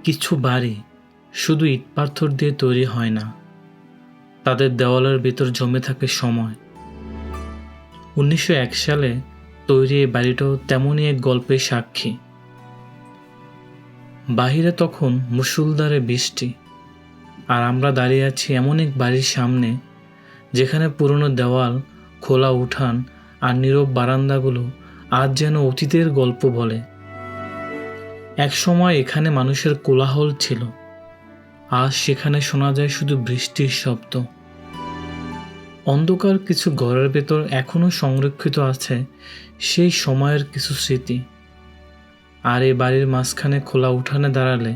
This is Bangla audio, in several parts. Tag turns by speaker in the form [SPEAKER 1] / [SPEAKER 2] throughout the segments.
[SPEAKER 1] কিছু বাড়ি শুধু ইট পাথর দিয়ে তৈরি হয় না, তাদের দেওয়ালের ভিতর জমে থাকে সময়। 1901 সালে তৈরি এই বাড়িটাও তেমনই এক গল্পের সাক্ষী। বাহিরে তখন মুষলধারে বৃষ্টি, আর আমরা দাঁড়িয়ে আছি এমন এক বাড়ির সামনে যেখানে পুরনো দেওয়াল, খোলা উঠান আর নীরব বারান্দাগুলো আজ যেন অতীতের গল্প বলে। এক সময় এখানে মানুষের কোলাহল ছিল, আজ সেখানে শোনা যায় শুধু বৃষ্টির শব্দ। অন্ধকার কিছু ঘরের ভেতর এখনো সংরক্ষিত আছে সেই সময়ের কিছু স্মৃতি। আর এই বাড়ির মাঝখানে খোলা উঠানে দাঁড়ালে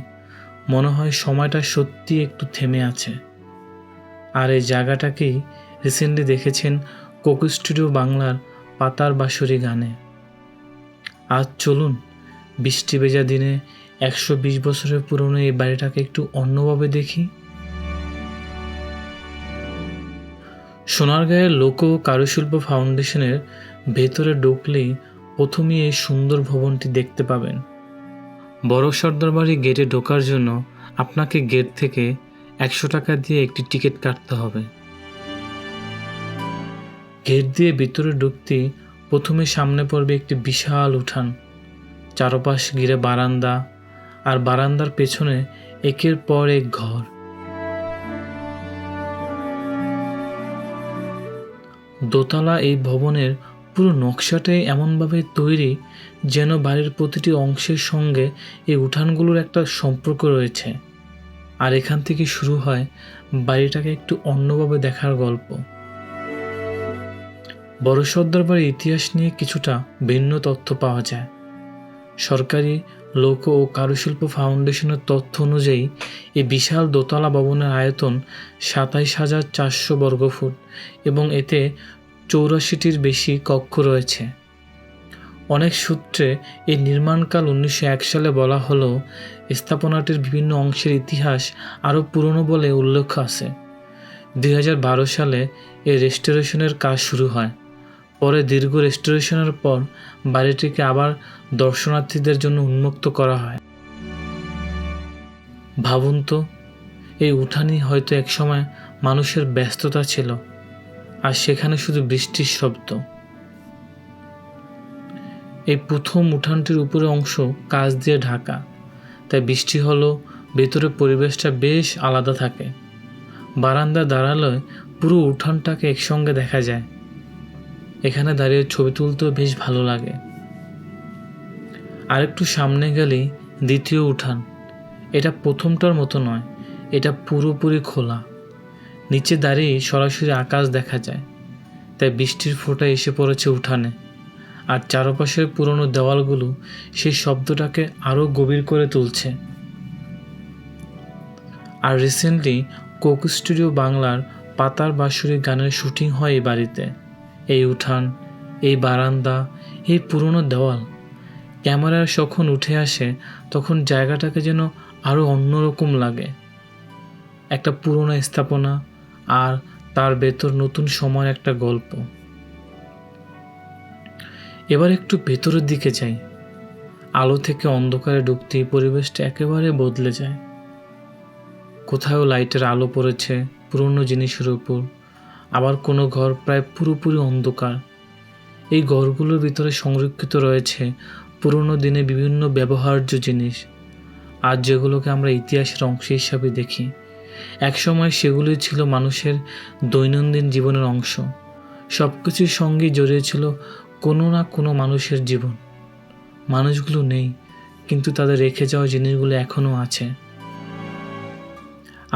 [SPEAKER 1] মনে হয় সময়টা সত্যি একটু থেমে আছে। আর এই জায়গাটাকেই রিসেন্টলি দেখেছেন কোকো স্টুডিও বাংলার পাতার বাঁশুরি গানে। আজ চলুন বৃষ্টি ভেজা দিনে 120 বছরের পুরনো এই বাড়িটাকে একটু অন্যভাবে দেখি। সোনারগাঁয়ের লোক ও কারুশিল্প ফাউন্ডেশনের ভেতরে ঢুকলেই প্রথমেই এই সুন্দর ভবনটি দেখতে পাবেন। বড় সর্দার বাড়ি গেটে ঢোকার জন্য আপনাকে গেট থেকে 100 টাকা দিয়ে একটি টিকিট কাটতে হবে। গেট দিয়ে ভিতরে ঢুকতে প্রথমে সামনে পড়বে একটি বিশাল উঠান, চারপাশ ঘিরে বারান্দা, আর বারান্দার পেছনে একের পর এক ঘর। দোতলা এই ভবনের পুরো নকশাটাই এমনভাবে তৈরি যেন বাড়ির প্রতিটি অংশের সঙ্গে এই উঠানগুলোর একটা সম্পর্ক রয়েছে। আর এখান থেকে শুরু হয় বাড়িটাকে একটু অন্যভাবে দেখার গল্প। বড় সর্দার বাড়ির ইতিহাস নিয়ে কিছুটা ভিন্ন তথ্য পাওয়া যায়। সরকারি লোক ও কারুশিল্প ফাউন্ডেশনের তথ্য অনুযায়ী এই বিশাল দোতলা ভবনের আয়তন 27,400 বর্গফুট এবং এতে 84টির বেশি কক্ষ রয়েছে। অনেক সূত্রে এই নির্মাণকাল 1901 সালে বলা হলেও স্থাপনাটির বিভিন্ন অংশের ইতিহাস আরও পুরনো বলে উল্লেখ আছে। 2012 সালে এই রেস্টোরেশনের কাজ শুরু হয়। পরে দীর্ঘ রেস্টোরেশনের পর বাড়িটিকে আবার দর্শনার্থীদের জন্য উন্মুক্ত করা হয়। ভাবুন তো, এই উঠানই হয়তো একসময় মানুষের ব্যস্ততা ছিল, আর সেখানে শুধু বৃষ্টির শব্দ। এই প্রথম উঠানটির উপরে অংশ কাঁচ দিয়ে ঢাকা, তাই বৃষ্টি হলেও ভেতরে পরিবেশটা বেশ আলাদা থাকে। বারান্দায় দাঁড়ালে পুরো উঠানটাকে একসঙ্গে দেখা যায়। এখানে দাঁড়িয়ে ছবি তুলতেও বেশ ভালো লাগে। আরেকটু সামনে গেলেই দ্বিতীয় উঠান। এটা প্রথমটার মতো নয়, এটা পুরোপুরি খোলা। নিচে দাঁড়িয়ে সরাসরি আকাশ দেখা যায়, তাই বৃষ্টির ফোঁটা এসে পড়েছে উঠানে। আর চারপাশের পুরনো দেওয়ালগুলো সেই শব্দটাকে আরও গভীর করে তুলছে। আর রিসেন্টলি কোকো স্টুডিও বাংলার পাতার বাঁশুরি গানের শুটিং হয় এই বাড়িতে। এই উঠান, এই বারান্দা, এই পুরনো দেওয়াল, ক্যামেরায় যখন উঠে আসে তখন জায়গাটাকে যেন আরও অন্যরকম লাগে। একটা পুরনো স্থাপনা আর তার ভেতর নতুন সময়ের একটা গল্প। এবার একটু ভেতরের দিকে যাই। আলো থেকে অন্ধকারে ঢুকতেই পরিবেশটা একেবারে বদলে যায়। কোথাও লাইটের আলো পড়েছে পুরনো জিনিসের উপর, আবার কোনো ঘর প্রায় পুরোপুরি অন্ধকার। এই ঘরগুলোর ভিতরে সংরক্ষিত রয়েছে পুরনো দিনে বিভিন্ন ব্যবহার্য জিনিস, আর যেগুলোকে আমরা ইতিহাসের অংশ হিসাবে দেখি। একসময় সেগুলোই ছিল মানুষের দৈনন্দিন জীবনের অংশ। সব কিছুর সঙ্গেই জড়িয়ে ছিল কোনো না কোনো মানুষের জীবন। মানুষগুলো নেই, কিন্তু তাদের রেখে যাওয়া জিনিসগুলো এখনও আছে।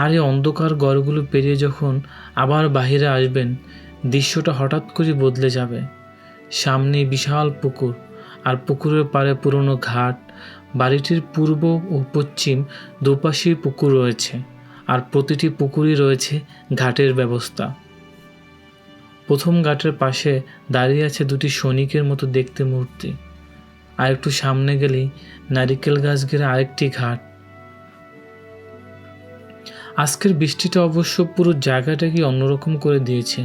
[SPEAKER 1] আর এই অন্ধকার ঘরগুলো পেরিয়ে যখন আবার বাহিরে আসবেন, দৃশ্যটা হঠাৎ করে বদলে যাবে। সামনে বিশাল পুকুর, আর পুকুরের পাড়ে পুরনো ঘাট। বাড়িটির পূর্ব ও পশ্চিম দুপাশেই পুকুর রয়েছে, আর প্রতিটি পুকুরই রয়েছে ঘাটের ব্যবস্থা। প্রথম ঘাটের পাশে দাঁড়িয়ে আছে দুটি সৈনিকের মতো দেখতে মূর্তি। আর একটু সামনে গেলেই নারিকেল গাছ ঘিরে আরেকটি ঘাট। আজকের বৃষ্টিটা অবশ্য পুরো জায়গাটাকে অন্যরকম করে দিয়েছে।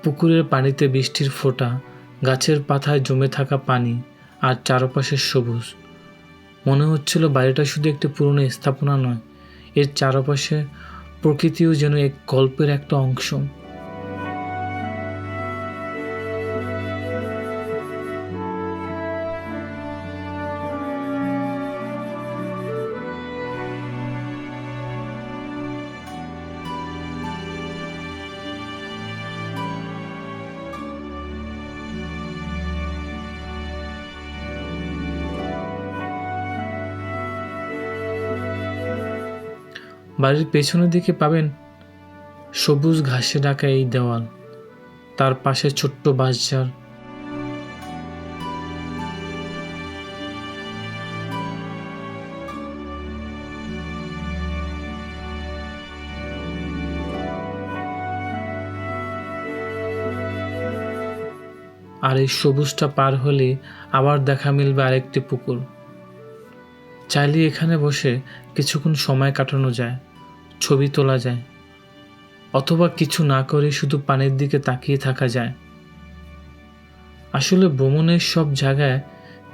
[SPEAKER 1] পুকুরের পানিতে বৃষ্টির ফোঁটা, গাছের পাতায় জমে থাকা পানি, আর চারপাশের সবুজ। মনে হচ্ছিল বাড়িটা শুধু একটি পুরনো স্থাপনা নয়, এর চারপাশে প্রকৃতিও যেন এক গল্পের একটা অংশ। বাড়ির পেছনের দিকে পাবেন সবুজ ঘাসে ঢাকা এই দেওয়াল, তার পাশে ছোট্ট বাঁশঝাড়, আর এই সবুজটা পার হলে আবার দেখা মিলবে আরেকটি পুকুর। চাইলে এখানে বসে কিছুক্ষণ সময় কাটানো যায়, ছবি তোলা যায়, অথবা কিছু না করে শুধু পানির দিকে তাকিয়ে থাকা যায়। আসলে ভ্রমণের সব জায়গায়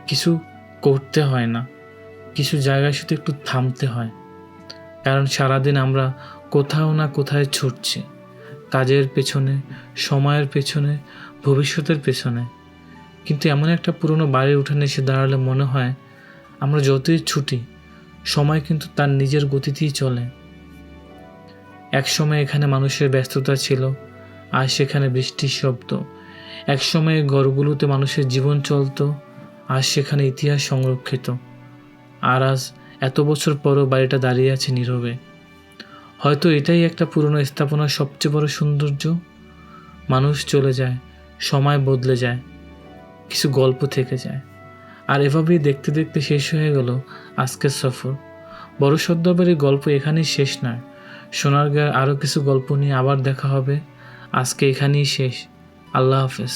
[SPEAKER 1] কিছু করতে হয় না, কিছু জায়গায় শুধু একটু থামতে হয়। কারণ সারাদিন আমরা কোথাও না কোথায় ছুটছি, কাজের পেছনে, সময়ের পেছনে, ভবিষ্যতের পেছনে। কিন্তু এমন একটা পুরনো বাড়ির উঠানে এসে দাঁড়ালে মনে হয় আমরা যতই ছুটি, সময় কিন্তু তার নিজের গতিতেই চলে। একসময় এখানে মানুষের ব্যস্ততা ছিল, আর সেখানে বৃষ্টির শব্দ। একসময় ঘরগুলোতে মানুষের জীবন চলতো, আর সেখানে ইতিহাস সংরক্ষিত। আর আজ এত বছর পরও বাড়িটা দাঁড়িয়ে আছে নীরবে। হয়তো এটাই একটা পুরনো স্থাপনার সবচেয়ে বড় সৌন্দর্য। মানুষ চলে যায়, সময় বদলে যায়, কিছু গল্প থেকে যায়। আর এভাবেই দেখতে দেখতে শেষ হয়ে গেল আজকের সফর। বড় সর্দারবাড়ির গল্প এখানেই শেষ নয়, সোনারগাঁয়ের আরও কিছু গল্প নিয়ে আবার দেখা হবে। আজকে এখানেই শেষ। আল্লাহ হাফেজ।